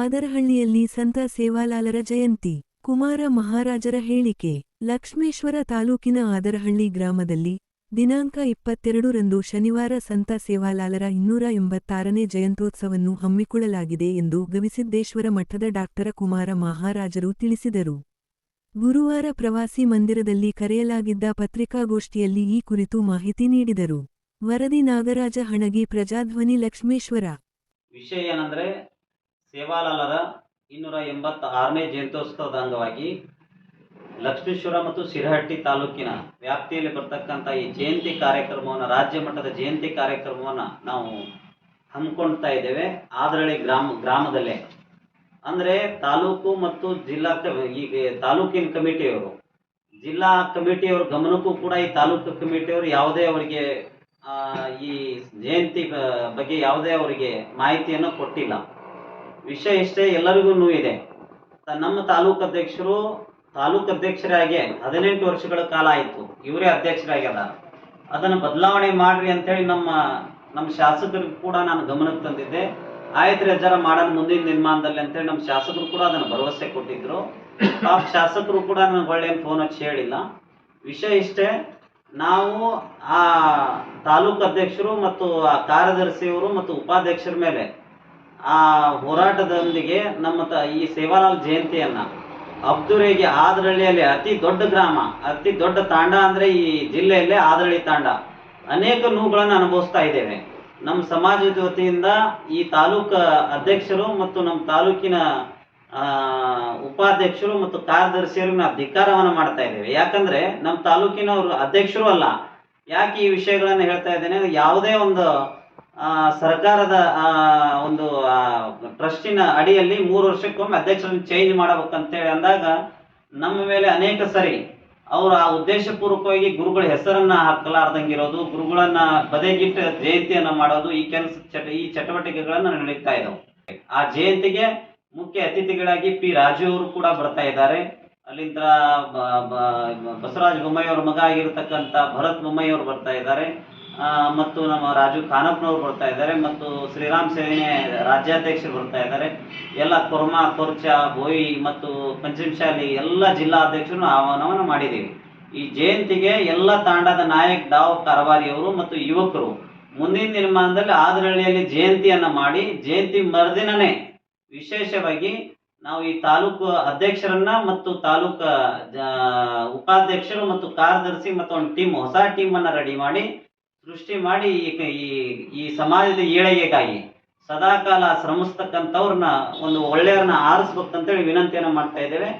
ಆದರಹಳ್ಳಿಯಲ್ಲಿ ಸಂತ ಸೇವಾಲಾಲರ ಜಯಂತಿ. ಕುಮಾರ ಮಹಾರಾಜರ ಹೇಳಿಕೆ. ಲಕ್ಷ್ಮೇಶ್ವರ ತಾಲೂಕಿನ ಆದರಹಳ್ಳಿ ಗ್ರಾಮದಲ್ಲಿ ದಿನಾಂಕ 22ರಂದು ಶನಿವಾರ ಸಂತ ಸೇವಾಲಾಲರ 286ನೇ ಜಯಂತ್ಯೋತ್ಸವವನ್ನು ಹಮ್ಮಿಕೊಳ್ಳಲಾಗಿದೆ ಎಂದು ಗವಿಸಿದ್ದೇಶ್ವರ ಮಠದ ಡಾ. ಕುಮಾರ ಮಹಾರಾಜರು ತಿಳಿಸಿದರು. ಗುರುವಾರ ಪ್ರವಾಸಿ ಮಂದಿರದಲ್ಲಿ ಕರೆಯಲಾಗಿದ್ದ ಪತ್ರಿಕಾಗೋಷ್ಠಿಯಲ್ಲಿ ಈ ಕುರಿತು ಮಾಹಿತಿ ನೀಡಿದರು. ವರದಿ ನಾಗರಾಜ ಹಣಗಿ, ಪ್ರಜಾಧ್ವನಿ, ಲಕ್ಷ್ಮೇಶ್ವರ. ವಿಷಯ ಏನಂದ್ರೆ, ಸೇವಾಲಾಲರ 286ನೇ ಜಯಂತ್ಯೋತ್ಸವದ ಅಂಗವಾಗಿ ಲಕ್ಷ್ಮೇಶ್ವರ ಮತ್ತು ಶಿರಹಟ್ಟಿ ತಾಲೂಕಿನ ವ್ಯಾಪ್ತಿಯಲ್ಲಿ ಬರ್ತಕ್ಕಂಥ ಈ ಜಯಂತಿ ಕಾರ್ಯಕ್ರಮವನ್ನು, ರಾಜ್ಯ ಮಟ್ಟದ ಜಯಂತಿ ಕಾರ್ಯಕ್ರಮವನ್ನು ನಾವು ಹಮ್ಮಿಕೊಳ್ತಾ ಇದ್ದೇವೆ. ಆದರಹಳ್ಳಿ ಗ್ರಾಮದಲ್ಲೇ ಅಂದರೆ ತಾಲೂಕು ಮತ್ತು ಜಿಲ್ಲಾ ಈಗ ತಾಲೂಕಿನ ಕಮಿಟಿಯವರು, ಜಿಲ್ಲಾ ಕಮಿಟಿಯವ್ರ ಗಮನಕ್ಕೂ ಕೂಡ ಈ ತಾಲೂಕು ಕಮಿಟಿಯವರು ಯಾವುದೇ ಅವರಿಗೆ ಈ ಜಯಂತಿ ಬಗ್ಗೆ ಯಾವುದೇ ಅವರಿಗೆ ಮಾಹಿತಿಯನ್ನು ಕೊಟ್ಟಿಲ್ಲ. ವಿಷಯ ಇಷ್ಟೇ, ಎಲ್ಲರಿಗೂ ಇದೆ. ನಮ್ಮ ತಾಲೂಕು ಅಧ್ಯಕ್ಷರಾಗಿ 18 ವರ್ಷಗಳ ಕಾಲ ಆಯಿತು, ಇವರೇ ಅಧ್ಯಕ್ಷರಾಗ್ಯದ. ಅದನ್ನು ಬದಲಾವಣೆ ಮಾಡ್ರಿ ಅಂತೇಳಿ ನಮ್ಮ ಶಾಸಕರಿಗೂ ಕೂಡ ನಾನು ಗಮನಕ್ಕೆ ತಂದಿದ್ದೆ. ಆಯ್ತು ರೀ ಅಜ್ಜಾರ ಮಾಡೋಣ ಮುಂದಿನ ನಿರ್ಮಾಣದಲ್ಲಿ ಅಂತೇಳಿ ನಮ್ಮ ಶಾಸಕರು ಕೂಡ ಅದನ್ನು ಭರವಸೆ ಕೊಟ್ಟಿದ್ರು. ಆ ಶಾಸಕರು ಕೂಡ ನನಗೆ ಒಳ್ಳೆಯ ಫೋನ್ ಹಚ್ಚಿ ಹೇಳಿಲ್ಲ. ವಿಷಯ ಇಷ್ಟೇ, ನಾವು ಆ ತಾಲೂಕು ಅಧ್ಯಕ್ಷರು ಮತ್ತು ಆ ಕಾರ್ಯದರ್ಶಿಯವರು ಮತ್ತು ಉಪಾಧ್ಯಕ್ಷರ ಮೇಲೆ ಆ ಹೋರಾಟದೊಂದಿಗೆ ಈ ಸೇವಾಲಾಲ್ ಜಯಂತಿಯನ್ನ ಅಬ್ದುರೇಗಿ ಆದರಹಳ್ಳಿಯಲ್ಲಿ ಅತಿ ದೊಡ್ಡ ಗ್ರಾಮ, ಅತಿ ದೊಡ್ಡ ತಾಂಡ ಅಂದ್ರೆ ಈ ಜಿಲ್ಲೆಯಲ್ಲೇ ಆದರಹಳ್ಳಿ ತಾಂಡ, ಅನೇಕ ನೋವುಗಳನ್ನು ಅನುಭವಿಸ್ತಾ ಇದ್ದೇವೆ. ನಮ್ಮ ಸಮಾಜದ ವತಿಯಿಂದ ಈ ತಾಲೂಕು ಅಧ್ಯಕ್ಷರು ಮತ್ತು ನಮ್ಮ ತಾಲೂಕಿನ ಉಪಾಧ್ಯಕ್ಷರು ಮತ್ತು ಕಾರ್ಯದರ್ಶಿಯರು ನಾವು ಧಿಕ್ಕಾರವನ್ನು ಮಾಡ್ತಾ ಇದ್ದೇವೆ. ಯಾಕಂದ್ರೆ ನಮ್ಮ ತಾಲೂಕಿನವರು ಅಧ್ಯಕ್ಷರು ಅಲ್ಲ. ಯಾಕೆ ಈ ವಿಷಯಗಳನ್ನು ಹೇಳ್ತಾ ಇದ್ದೇನೆ, ಯಾವುದೇ ಒಂದು ಸರ್ಕಾರದ ಒಂದು ಟ್ರಸ್ಟಿನ ಅಡಿಯಲ್ಲಿ 3 ವರ್ಷಕ್ಕೊಮ್ಮೆ ಅಧ್ಯಕ್ಷರನ್ನು ಚೇಂಜ್ ಮಾಡಬೇಕಂತೇಳಿ ಅಂದಾಗ ನಮ್ಮ ಮೇಲೆ ಅನೇಕ ಸರಿ ಅವರು ಆ ಉದ್ದೇಶಪೂರ್ವಕವಾಗಿ ಗುರುಗಳ ಹೆಸರನ್ನ ಹಾಕಲಾರ್ದಂಗಿರೋದು, ಗುರುಗಳನ್ನ ಬದೆಗಿಟ್ಟು ಜಯಂತಿಯನ್ನ ಮಾಡೋದು, ಈ ಚಟುವಟಿಕೆಗಳನ್ನ ನಡೀತಾ ಇದ್ದವು. ಆ ಜಯಂತಿಗೆ ಮುಖ್ಯ ಅತಿಥಿಗಳಾಗಿ ಪಿ ರಾಜು ಅವರು ಕೂಡ ಬರ್ತಾ ಇದ್ದಾರೆ. ಅಲ್ಲಿಂದ ಬಸವರಾಜ ಬೊಮ್ಮಾಯಿ ಅವರ ಮಗ ಆಗಿರತಕ್ಕಂಥ ಭರತ್ ಬೊಮ್ಮಾಯಿ ಅವರು ಬರ್ತಾ ಇದ್ದಾರೆ, ಮತ್ತು ನಮ್ಮ ರಾಜು ಖಾನಪ್ಪನವರು ಬರ್ತಾ ಇದ್ದಾರೆ, ಮತ್ತು ಶ್ರೀರಾಮ್ ಸೇನೆ ರಾಜ್ಯಾಧ್ಯಕ್ಷರು ಬರ್ತಾ ಇದ್ದಾರೆ. ಎಲ್ಲ ಕೊರ್ಮಾ, ಕೊರ್ಚ, ಬೋಯಿ ಮತ್ತು ಪಂಚಮಶಾಲಿ ಎಲ್ಲ ಜಿಲ್ಲಾಧ್ಯಕ್ಷರನ್ನು ಆಹ್ವಾನವನ್ನು ಮಾಡಿದ್ದೀವಿ. ಈ ಜಯಂತಿಗೆ ಎಲ್ಲ ತಾಂಡದ ನಾಯಕ್ ಡಾವ್ ಕಾರವಾರಿ ಅವರು ಮತ್ತು ಯುವಕರು ಮುಂದಿನ ನಿರ್ಮಾಣದಲ್ಲಿ ಆದರಹಳ್ಳಿಯಲ್ಲಿ ಜಯಂತಿಯನ್ನ ಮಾಡಿ, ಜಯಂತಿ ಮರುದಿನನೇ ವಿಶೇಷವಾಗಿ ನಾವು ಈ ತಾಲೂಕು ಅಧ್ಯಕ್ಷರನ್ನ ಮತ್ತು ತಾಲೂಕು ಉಪಾಧ್ಯಕ್ಷರು ಮತ್ತು ಕಾರ್ಯದರ್ಶಿ ಮತ್ತು ಒಂದು ಟೀಮ್, ಹೊಸ ಟೀಮನ್ನು ರೆಡಿ ಮಾಡಿ ಸೃಷ್ಟಿ ಮಾಡಿ ಈ ಸಮಾಜದ ಏಳಿಗೆಗಾಗಿ ಸದಾಕಾಲ ಶ್ರಮಿಸ್ತಕ್ಕಂಥವ್ರನ್ನ ಒಂದು ಒಳ್ಳೆಯವ್ರನ್ನ ಆರಿಸ್ಬೇಕಂತೇಳಿ ವಿನಂತಿಯನ್ನು ಮಾಡ್ತಾ ಇದ್ದೇವೆ.